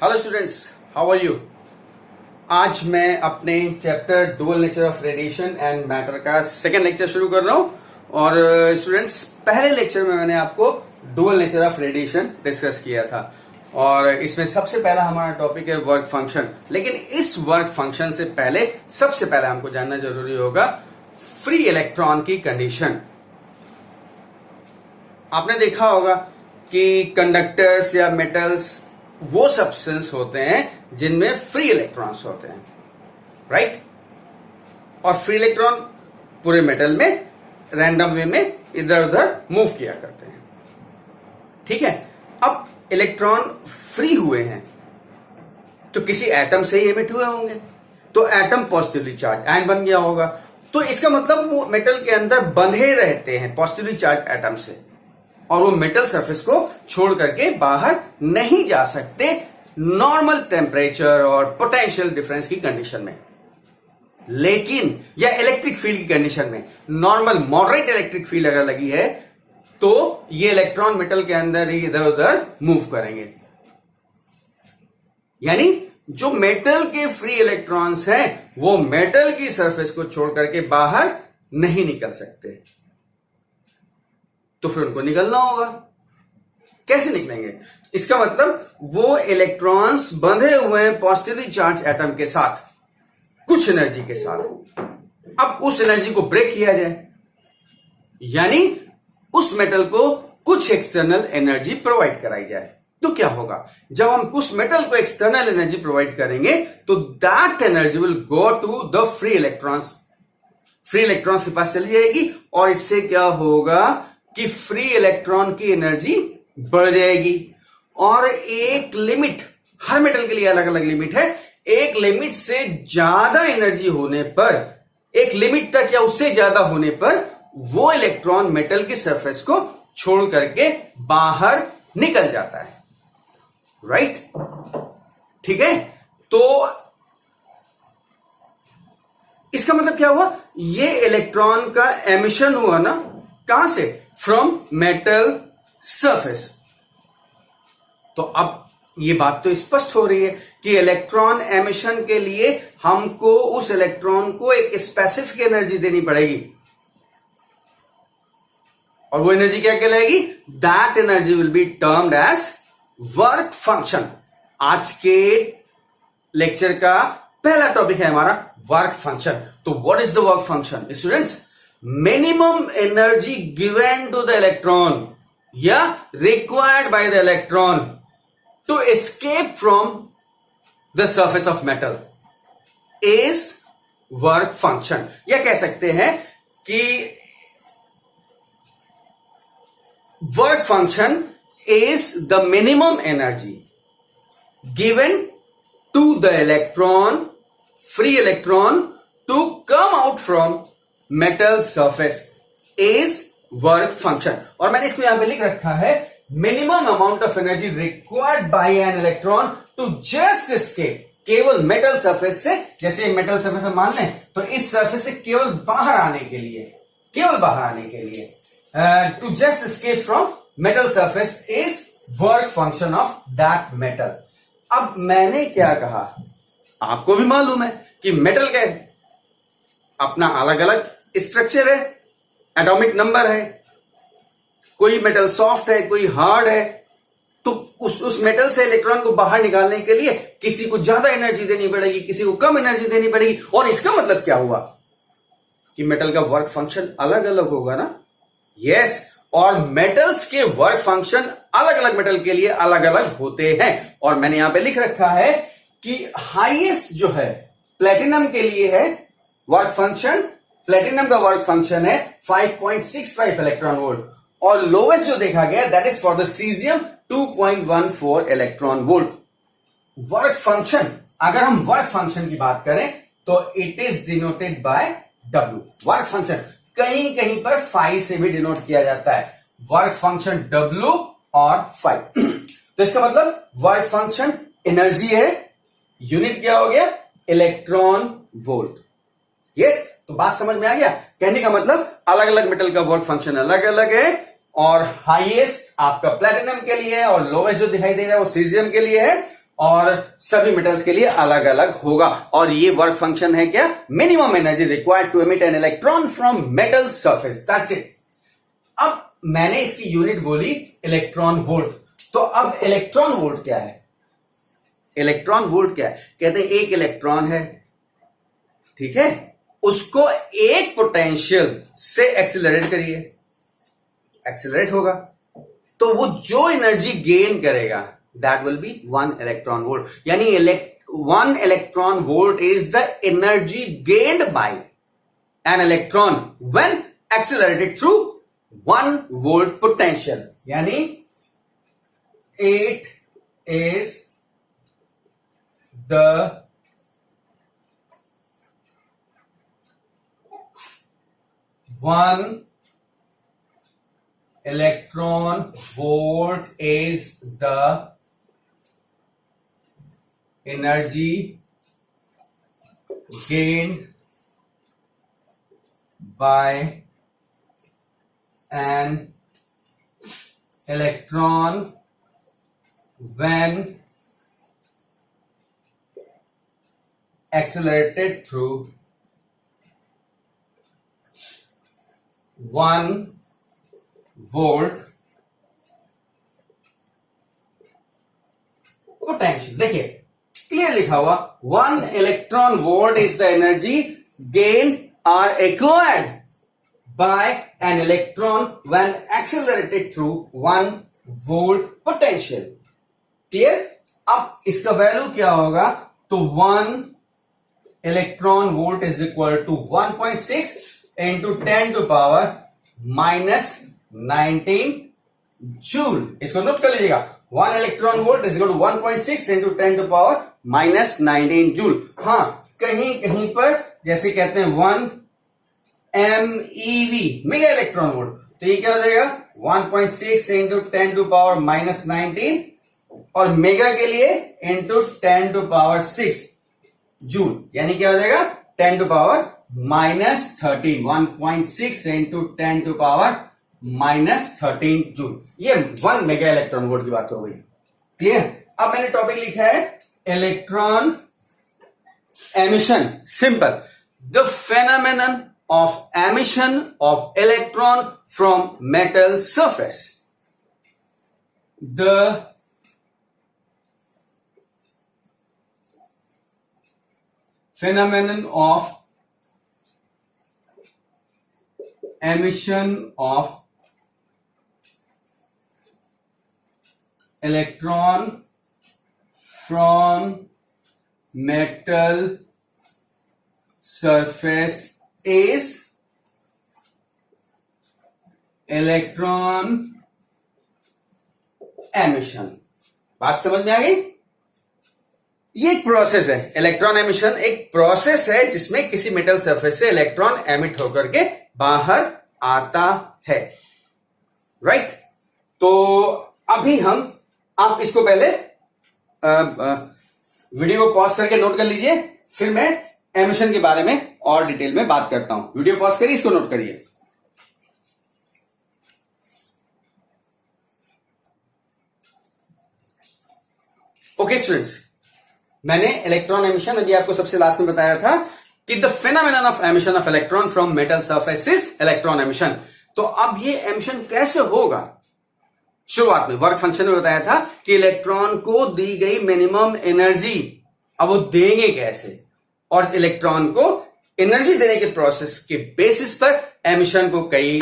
Hello students, how are you. आज मैं अपने chapter dual nature of radiation and matter का सेकेंड लेक्चर शुरू कर रहा हूं। और स्टूडेंट्स, पहले लेक्चर में मैंने आपको dual nature of radiation discuss किया था और इसमें सबसे पहला हमारा टॉपिक है वर्क फंक्शन। लेकिन इस वर्क फंक्शन से पहले सबसे पहले हमको जानना जरूरी होगा फ्री इलेक्ट्रॉन की कंडीशन। आपने देखा होगा कि कंडक्टर्स या मेटल्स वो सब्सटेंस होते हैं जिनमें फ्री इलेक्ट्रॉन्स होते हैं, राइट। और फ्री इलेक्ट्रॉन पूरे मेटल में रैंडम वे में इधर उधर मूव किया करते हैं, ठीक है। अब इलेक्ट्रॉन फ्री हुए हैं तो किसी एटम से ही एमिट हुए होंगे, तो एटम पॉजिटिवली चार्ज आयन बन गया होगा। तो इसका मतलब वो मेटल के अंदर बंधे रहते हैं पॉजिटिवली चार्ज एटम से, और वो मेटल सरफेस को छोड़ करके बाहर नहीं जा सकते नॉर्मल टेम्परेचर और पोटेंशियल डिफरेंस की कंडीशन में। लेकिन या इलेक्ट्रिक फील्ड की कंडीशन में नॉर्मल मॉडरेट इलेक्ट्रिक फील्ड अगर लगी है तो ये इलेक्ट्रॉन मेटल के अंदर ही इधर उधर मूव करेंगे। यानी जो मेटल के फ्री इलेक्ट्रॉन्स हैं वो मेटल की सरफेस को छोड़ करके बाहर नहीं निकल सकते, तो फिर उनको निकलना होगा। कैसे निकलेंगे? इसका मतलब वो इलेक्ट्रॉन्स बंधे हुए हैं पॉजिटिवली चार्ज एटम के साथ कुछ एनर्जी के साथ। अब उस एनर्जी को ब्रेक किया जाए, यानी उस मेटल को कुछ एक्सटर्नल एनर्जी प्रोवाइड कराई जाए, तो क्या होगा? जब हम उस मेटल को एक्सटर्नल एनर्जी प्रोवाइड करेंगे तो that energy will go to the free electrons. Free electrons के पास चली जाएगी और इससे क्या होगा कि फ्री इलेक्ट्रॉन की एनर्जी बढ़ जाएगी। और एक लिमिट, हर मेटल के लिए अलग अलग लिमिट है, एक लिमिट से ज्यादा एनर्जी होने पर, एक लिमिट तक या उससे ज्यादा होने पर वो इलेक्ट्रॉन मेटल की सरफेस को छोड़ करके बाहर निकल जाता है, राइट, ठीक है। तो इसका मतलब क्या हुआ? ये इलेक्ट्रॉन का एमिशन हुआ ना, कहां से? From metal surface. तो अब ये बात तो स्पष्ट हो रही है कि इलेक्ट्रॉन एमिशन के लिए हमको उस इलेक्ट्रॉन को एक स्पेसिफिक एनर्जी देनी पड़ेगी, और वो एनर्जी क्या कहलाएगी? That energy will be termed as work function. आज के लेक्चर का पहला टॉपिक है हमारा वर्क फंक्शन। तो what is the work function students? minimum energy given to the electron या required by the electron to escape from the surface of metal is work function। या कह सकते हैं कि work function is the minimum energy given to the electron, free electron, to come out from metal surface is work function. और मैंने इसको यहां पे लिख रखा है minimum amount of energy required by an electron to just escape, केवल metal surface से, जैसे मेटल सरफेस मान लें तो इस सरफेस से केवल बाहर आने के लिए, to just escape from metal surface is work function of that metal. अब मैंने क्या कहा, आपको भी मालूम है कि मेटल का अपना अलग अलग स्ट्रक्चर है, एटॉमिक नंबर है, कोई मेटल सॉफ्ट है, कोई हार्ड है। तो उस मेटल से इलेक्ट्रॉन को बाहर निकालने के लिए किसी को ज्यादा एनर्जी देनी पड़ेगी, किसी को कम एनर्जी देनी पड़ेगी। और इसका मतलब क्या हुआ कि मेटल का वर्क फंक्शन अलग अलग होगा ना। यस, और मेटल्स के वर्क फंक्शन अलग अलग मेटल के लिए अलग अलग होते हैं। और मैंने यहां पे लिख रखा है कि हाईएस्ट जो है प्लेटिनम के लिए है वर्क फंक्शन, प्लेटिनम का वर्क फंक्शन है 5.65 इलेक्ट्रॉन वोल्ट, और लोवेस्ट जो देखा गया that is for the caesium 2.14 electron volt. Work function, अगर हम वर्क फंक्शन की बात करें तो it is denoted by W। Work function कहीं कहीं पर फाइ से भी डिनोट किया जाता है, वर्क फंक्शन W और फाइ। तो इसका मतलब वर्क फंक्शन एनर्जी है, यूनिट क्या हो गया? Electron volt. यस, तो बात समझ में आ गया? कहने का मतलब अलग अलग मेटल का वर्क फंक्शन अलग अलग है, और हाईएस्ट आपका प्लेटिनम के लिए है और लोवेस्ट जो दिखाई दे रहा है वो सीजियम के लिए है। और सभी मेटल्स के लिए अलग अलग होगा। और ये वर्क फंक्शन है क्या? Minimum energy required to emit an electron from metal surface, that's it. अब मैंने इसकी यूनिट बोली इलेक्ट्रॉन वोल्ट। तो अब इलेक्ट्रॉन वोल्ट क्या है? इलेक्ट्रॉन वोल्ट क्या है? कहते हैं एक इलेक्ट्रॉन है, ठीक है, उसको एक पोटेंशियल से एक्सिलरेट करिए, एक्सिलरेट होगा तो वो जो एनर्जी गेन करेगा that will be 1 electron volt. यानी 1 electron volt is the energy gained by an electron when accelerated through 1 volt potential. यानी it is the one electron volt is the energy gained by an electron when accelerated through 1 volt potential. देखिए clear लिखा हुआ 1 electron volt is the energy gain or acquired by an electron when accelerated through 1 volt potential. Clear? अब इसका value क्या होगा? तो 1 electron volt is equal to 1.6 into 10 to power minus 19 joule. इसको note कर लीजिएगा, 1 electron volt is equal to 1.6 into 10 to power minus 19 joule. हाँ, कहीं कहीं पर जैसे कहते हैं 1 MeV मेगा इलेक्ट्रॉन वोल्ट, तो ये क्या हो जाएगा 1.6 into 10 to power minus 19 और मेगा के लिए into 10 to power 6 जूल। यानी क्या हो जाएगा 10 to power minus 13, 1.6 into 10 to power minus 13 joule. ये 1 मेगा इलेक्ट्रॉन वोल्ट की बात हो गई। क्लियर? अब मैंने टॉपिक लिखा है electron emission. Simple, the phenomenon of emission of electron from metal surface. The phenomenon of emission of electron from metal surface is electron emission। बात समझ में आ गई? ये एक प्रोसेस है, इलेक्ट्रॉन एमिशन एक प्रोसेस है जिसमें किसी मेटल सरफेस से इलेक्ट्रॉन एमिट होकर के बाहर आता है, राइट? तो अभी आप इसको पहले वीडियो को पॉज करके नोट कर लीजिए, फिर मैं एमिशन के बारे में और डिटेल में बात करता हूं। वीडियो पॉज करिए, इसको नोट करिए। ओके स्टूडेंट्स, मैंने इलेक्ट्रॉन एमिशन अभी आपको सबसे लास्ट में बताया था कि the phenomenon of emission of electron from metal surface is electron emission. तो अब ये एमिशन कैसे होगा? शुरुआत में वर्क फंक्शन में बताया था कि इलेक्ट्रॉन को दी गई मिनिमम एनर्जी, अब वो देंगे कैसे, और इलेक्ट्रॉन को एनर्जी देने के प्रोसेस के बेसिस पर एमिशन को कई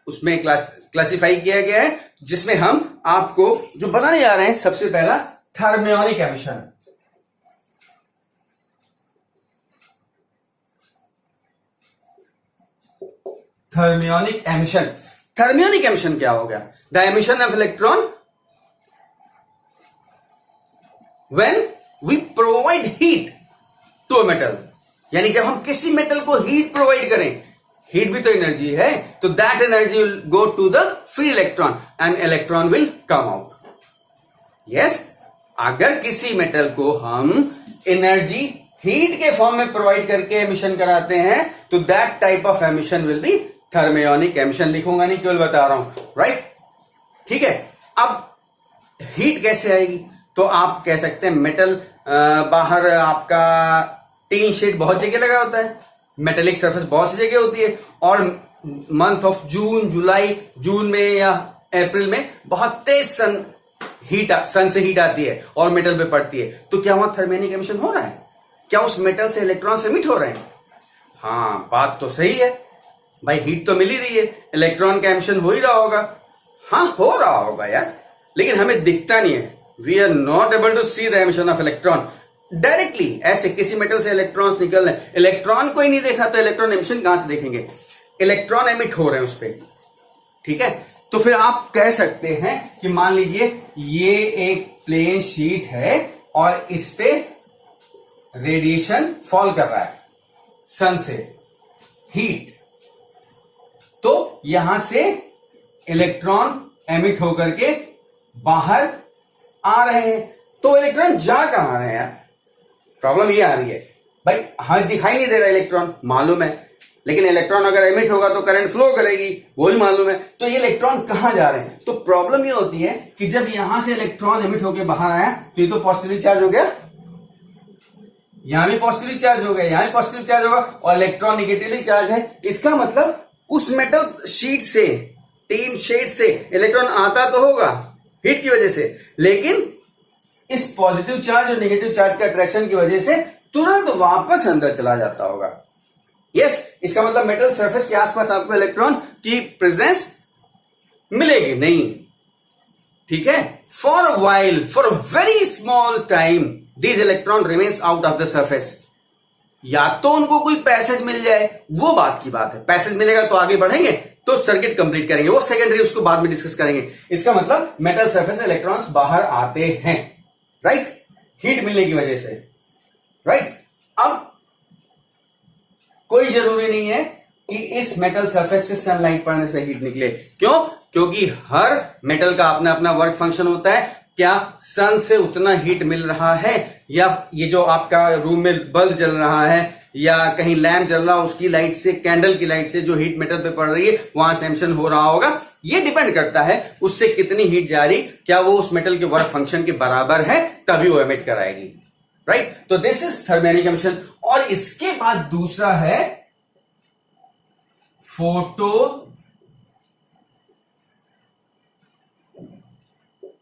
उसमें क्लासिफाई किया गया है, जिसमें हम आपको जो बताने जा रहे हैं सबसे पहला thermionic emission. Thermionic emission. Thermionic emission क्या हो गया? The emission of electron when we provide heat to a metal. यानी कि हम किसी मेटल को हीट प्रोवाइड करें, हीट भी तो एनर्जी है, तो that energy will go to the free electron and electron will come out. Yes, अगर किसी मेटल को हम एनर्जी हीट के फॉर्म में प्रोवाइड करके एमिशन कराते हैं तो that type of emission will be thermionic emission. लिखूंगा नहीं, केवल बता रहा हूं, राइट? ठीक है। अब हीट कैसे आएगी? तो आप कह सकते हैं मेटल बाहर आपका टीन शीट बहुत जगह लगा होता है, मेटेलिक सरफेस बहुत सी जगह होती है, और मंथ ऑफ जून जुलाई, जून में या अप्रैल में बहुत तेज सन से हीट आती है और मेटल पे पड़ती है, तो क्या वहां थर्मियनिक एमिशन हो रहा है? क्या उस मेटल से इलेक्ट्रॉन एमिट हो रहे हैं? हाँ, बात तो सही है भाई, हीट तो मिल ही रही है, इलेक्ट्रॉन का एमिशन हो ही रहा होगा। हाँ, हो रहा होगा यार, लेकिन हमें दिखता नहीं है। We are not able to see the emission of electron directly. ऐसे किसी मेटल से इलेक्ट्रॉन्स निकल रहे हैं, इलेक्ट्रॉन को ही नहीं देखा तो इलेक्ट्रॉन एमिशन कहां से देखेंगे? इलेक्ट्रॉन एमिट हो रहे हैं उस पर, ठीक है। तो फिर आप कह सकते हैं कि मान लीजिए ये एक प्लेन शीट है और इस पे रेडिएशन फॉल कर रहा है सन से, हीट, तो यहां से इलेक्ट्रॉन एमिट होकर के बाहर आ रहे हैं। तो इलेक्ट्रॉन जा कहां रहे हैं यार? प्रॉब्लम ये आ रही है भाई, हमें दिखाई नहीं दे रहा इलेक्ट्रॉन, मालूम है, लेकिन इलेक्ट्रॉन अगर एमिट होगा तो करंट फ्लो करेगी, वो भी मालूम है। तो ये इलेक्ट्रॉन कहां जा रहे हैं? तो प्रॉब्लम ये होती है कि जब यहां से इलेक्ट्रॉन एमिट होकर बाहर आया तो ये तो पॉजिटिवली चार्ज हो गया, यहां भी पॉजिटिवली चार्ज हो गया, यहां भी पॉजिटिव चार्ज होगा, और इलेक्ट्रॉन निगेटिवली चार्ज है। इसका मतलब उस मेटल शीट से, टीन शीट से इलेक्ट्रॉन आता तो होगा हीट की वजह से, लेकिन इस पॉजिटिव चार्ज और नेगेटिव चार्ज के अट्रैक्शन की वजह से तुरंत वापस अंदर चला जाता होगा। यस, इसका मतलब मेटल सरफेस के आसपास आपको इलेक्ट्रॉन की प्रेजेंस मिलेगी नहीं, ठीक है। For a while, for a very small time, these electron remains out of the surface. या तो उनको कोई पैसेज मिल जाए, वो बात की बात है, पैसेज मिलेगा तो आगे बढ़ेंगे, तो सर्किट कंप्लीट करेंगे, वो सेकेंडरी, उसको बाद में डिस्कस करेंगे। इसका मतलब मेटल सरफेस से इलेक्ट्रॉन्स बाहर आते हैं, राइट, हीट मिलने की वजह से, राइट। अब कोई जरूरी नहीं है कि इस मेटल सरफेस से सनलाइट पड़ने से हीट निकले। क्यों? क्योंकि हर मेटल का अपना अपना वर्क फंक्शन होता है। क्या सन से उतना हीट मिल रहा है, या ये जो आपका रूम में बल्ब जल रहा है या कहीं लैंप जल रहा है उसकी लाइट से, कैंडल की लाइट से जो हीट मेटल पे पड़ रही है वहां से एमिशन हो रहा होगा। ये डिपेंड करता है उससे कितनी हीट जा रही, क्या वो उस मेटल के वर्क फंक्शन के बराबर है, तभी वो एमिट कराएगी, राइट। तो दिस इज थर्मियनिक एमिशन। और इसके बाद दूसरा है photo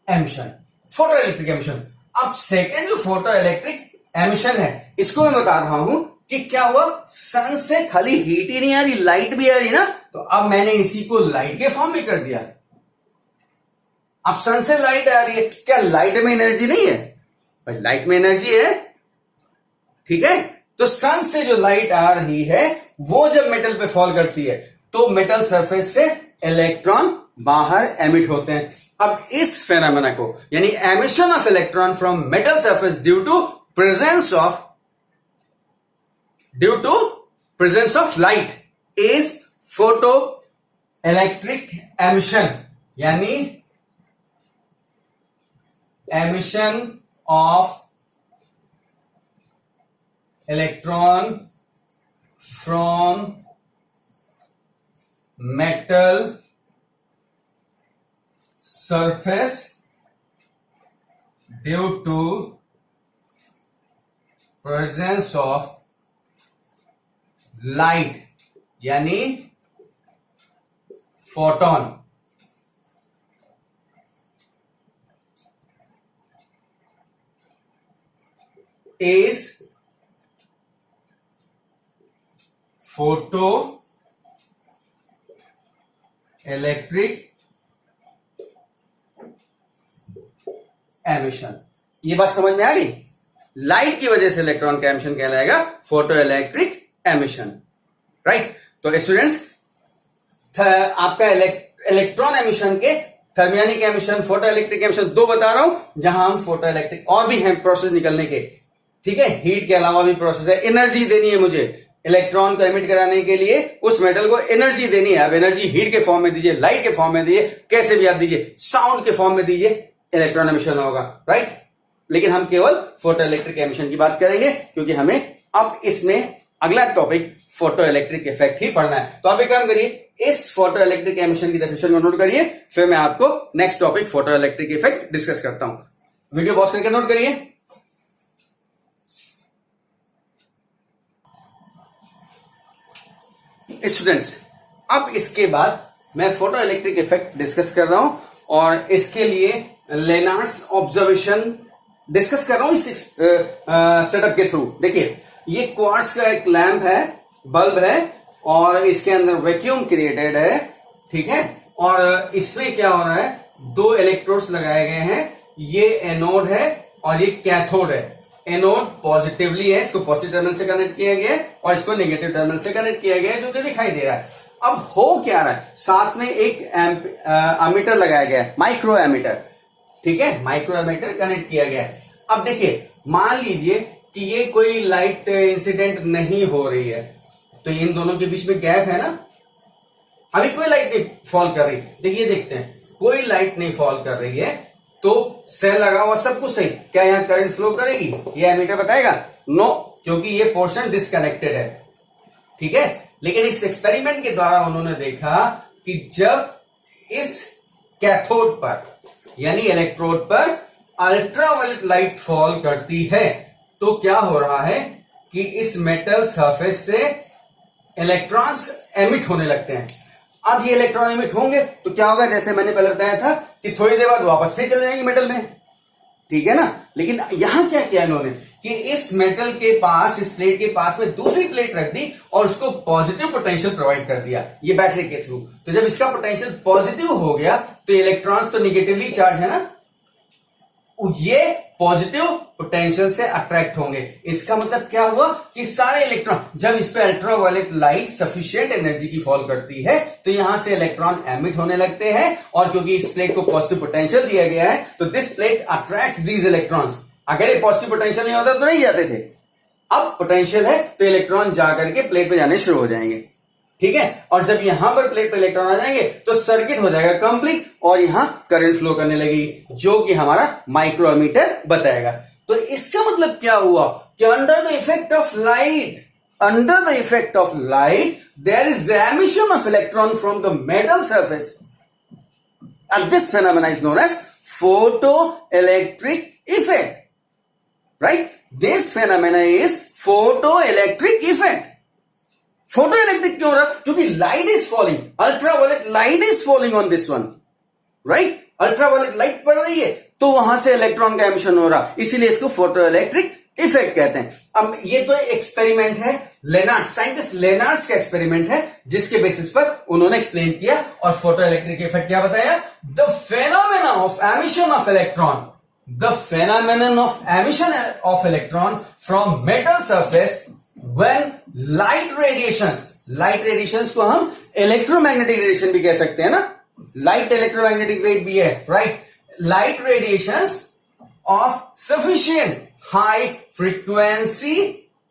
emission, photo electric emission. अब सेकेंड जो फोटो इलेक्ट्रिक एमिशन है, इसको मैं बता रहा हूं कि क्या हुआ, सन से खाली हीट ही नहीं आ रही, लाइट भी आ रही ना, तो अब मैंने इसी को लाइट के फॉर्म में कर दिया। अब सन से लाइट आ रही है, क्या लाइट में एनर्जी नहीं है? भाई लाइट में एनर्जी है, ठीक है। तो सन से जो लाइट आ रही है वो जब मेटल पे फॉल करती है तो मेटल सरफेस से इलेक्ट्रॉन बाहर एमिट होते हैं। अब इस फेनोमेना को, यानी emission of electron from metal surface due to presence of light is photoelectric emission, यानी emission of electron from metal surface due to presence of light, यानी photon. is photo electric emission. ये बात समझ में आ गई? Light की वजह से इलेक्ट्रॉन का एमिशन कहलाएगा फोटो इलेक्ट्रिक एमिशन, राइट। तो स्टूडेंट्स, आपका इलेक्ट्रॉन एमिशन के थर्मियनिक एमिशन, फोटो इलेक्ट्रिक एमिशन दो बता रहा हूं, जहां हम फोटो इलेक्ट्रिक, और भी हैं प्रोसेस निकलने के, ठीक है। हीट के अलावा भी प्रोसेस है, एनर्जी देनी है मुझे इलेक्ट्रॉन को एमिट कराने के लिए, उस मेटल को एनर्जी देनी है। अब एनर्जी हीट के फॉर्म में दीजिए, लाइट के फॉर्म में दीजिए, कैसे भी आप दीजिए, साउंड के फॉर्म में दीजिए, इलेक्ट्रॉन एमिशन होगा, राइट। लेकिन हम केवल फोटो इलेक्ट्रिक एमिशन की बात करेंगे, क्योंकि हमें अब इसमें अगला टॉपिक फोटो इलेक्ट्रिक इफेक्ट ही पढ़ना है। तो आप एक काम करिए, इस फोटो इलेक्ट्रिक एमिशन की डेफिनेशन को नोट करिए, फिर मैं आपको next topic photo electric effect discuss करता हूं। वीडियो पॉज करके नोट करिए। स्टूडेंट्स, अब इसके बाद मैं फोटो इलेक्ट्रिक इफेक्ट डिस्कस कर रहा हूं और इसके लिए लेनार्ड्स ऑब्जर्वेशन डिस्कस कर रहा हूं इस सेटअप के थ्रू। देखिए, ये क्वार्ट्ज का एक लैंप है, बल्ब है, और इसके अंदर वैक्यूम क्रिएटेड है, ठीक है। और इसमें क्या हो रहा है, दो इलेक्ट्रोड्स लगाए गए हैं, ये एनोड है और ये कैथोड है। एनोड पॉजिटिवली है, इसको पॉजिटिव टर्मिनल से कनेक्ट किया गया है और इसको नेगेटिव टर्मिनल से कनेक्ट किया गया है, जो कि दिखाई दे रहा है। अब हो क्या रहा है, साथ में एक एमीटर लगाया गया है, माइक्रो एमीटर, ठीक है, माइक्रो एमीटर कनेक्ट किया गया है। अब देखिए, मान लीजिए कि ये कोई लाइट इंसिडेंट नहीं हो रही है, तो इन दोनों के बीच में गैप है ना, अभी कोई लाइट नहीं फॉल कर रही। देखिए, देखते हैं, कोई लाइट नहीं फॉल कर रही है, तो सेल लगा हुआ सब कुछ सही, क्या यहां करंट फ्लो करेगी, ये एमीटर बताएगा? नो, क्योंकि ये पोर्शन डिस्कनेक्टेड है, ठीक है। लेकिन इस एक्सपेरिमेंट के द्वारा उन्होंने देखा कि जब इस कैथोड पर यानी इलेक्ट्रोड पर अल्ट्रावायलेट लाइट फॉल करती है, तो क्या हो रहा है कि इस मेटल सरफेस से इलेक्ट्रॉन्स एमिट होने लगते हैं। अब ये इलेक्ट्रॉन एमिट होंगे तो क्या होगा, जैसे मैंने पहले बताया था कि थोड़ी देर बाद वापस फिर चले जाएंगे मेटल में, ठीक है ना। लेकिन यहां क्या किया इन्होंने कि इस मेटल के पास, इस प्लेट के पास में दूसरी प्लेट रख दी और उसको पॉजिटिव पोटेंशियल प्रोवाइड कर दिया, ये बैटरी के थ्रू। तो जब इसका पोटेंशियल पॉजिटिव हो गया तो इलेक्ट्रॉन तो निगेटिवली चार्ज है ना, ये पॉजिटिव पोटेंशियल से अट्रैक्ट होंगे। इसका मतलब क्या हुआ कि सारे इलेक्ट्रॉन, जब इस पे अल्ट्रावायलेट लाइट सफिशिएंट एनर्जी की फॉल करती है तो यहां से इलेक्ट्रॉन एमिट होने लगते हैं, और क्योंकि इस प्लेट को पॉजिटिव पोटेंशियल दिया गया है तो this plate attracts these electrons. अगर ये पॉजिटिव पोटेंशियल नहीं होता तो नहीं जाते थे, अब पोटेंशियल है तो इलेक्ट्रॉन जाकर के प्लेट पे जाने शुरू हो जाएंगे, ठीक है। और जब यहां पर प्लेट पे इलेक्ट्रॉन आ जाएंगे तो सर्किट हो जाएगा कंप्लीट और यहां करंट फ्लो करने लगेगी, जो कि हमारा माइक्रोमीटर बताएगा। तो इसका मतलब क्या हुआ कि under the effect of light there is emission of electron from the metal surface, and this phenomena is known as photoelectric effect, right? This phenomena is photoelectric effect. Photoelectric क्यों हो रहा? क्योंकि light is falling, ultraviolet light is falling on this one, right? ultraviolet light पड़ रही है तो वहां से इलेक्ट्रॉन का एमिशन हो रहा, इसीलिए इसको फोटोइलेक्ट्रिक इफेक्ट कहते हैं। अब ये तो एक्सपेरिमेंट है, साइंटिस्ट लेनार्ड्स का एक्सपेरिमेंट है, जिसके बेसिस पर उन्होंने एक्सप्लेन किया और फोटोइलेक्ट्रिक इफेक्ट क्या बताया, the phenomena of emission of electron, the phenomenon of emission of electron from metal surface when light radiations को हम इलेक्ट्रोमैग्नेटिक रेडिएशन भी कह सकते हैं ना, लाइट इलेक्ट्रोमैग्नेटिक वेव भी है, right. Light radiations of sufficient high frequency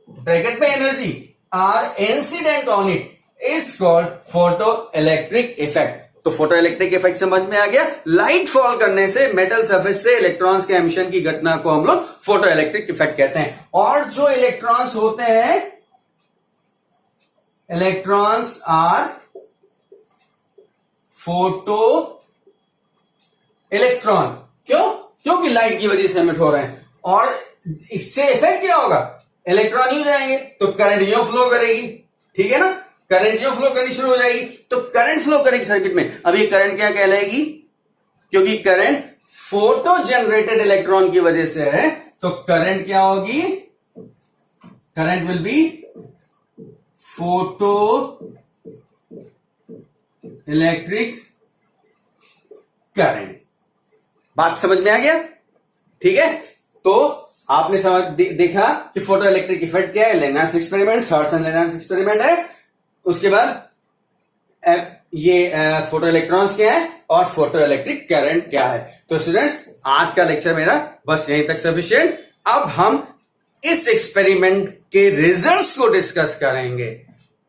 bracket में energy are incident on it is called photoelectric effect. तो फोटो इलेक्ट्रिक इफेक्ट समझ में आ गया, लाइट फॉल करने से मेटल सरफेस से इलेक्ट्रॉन्स के एमिशन की घटना को हम लोग फोटो इलेक्ट्रिक इफेक्ट कहते हैं। और जो इलेक्ट्रॉन्स होते हैं, इलेक्ट्रॉन्स आर फोटो इलेक्ट्रॉन, क्योंकि लाइट की वजह से एमिट हो रहे हैं, और इससे इफेक्ट क्या होगा, इलेक्ट्रॉन ही जाएंगे तो करंट यो फ्लो करेगी, ठीक है ना, करंट यो फ्लो करनी शुरू हो जाएगी, तो करंट फ्लो करेगी सर्किट में। अब ये करंट क्या कहलाएगी, क्योंकि करंट फोटो जनरेटेड इलेक्ट्रॉन की वजह से है, तो करंट क्या होगी, current will be photo electric current. बात समझ में आ गया, ठीक है। तो आपने देखा कि फोटो इलेक्ट्रिक इफेक्ट क्या है, लेनार्ड्स एक्सपेरिमेंट, हर्ट्ज एंड लेनार्ड्स एक्सपेरिमेंट है। उसके बाद ये फोटो इलेक्ट्रॉन्स क्या है और फोटो इलेक्ट्रिक करंट क्या है। तो स्टूडेंट्स, आज का लेक्चर मेरा बस यहीं तक सफिशिएंट। अब हम इस एक्सपेरिमेंट के रिजल्ट्स को डिस्कस करेंगे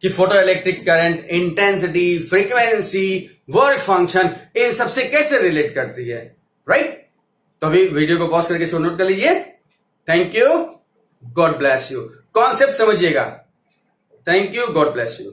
कि photo electric current intensity, frequency, work function in सबसे कैसे रिलेट करती है, राइट। तो अभी वीडियो को पॉज करके इसको नोट कर लीजिए। Thank you, God bless you. Concept समझिएगा। Thank you, God bless you.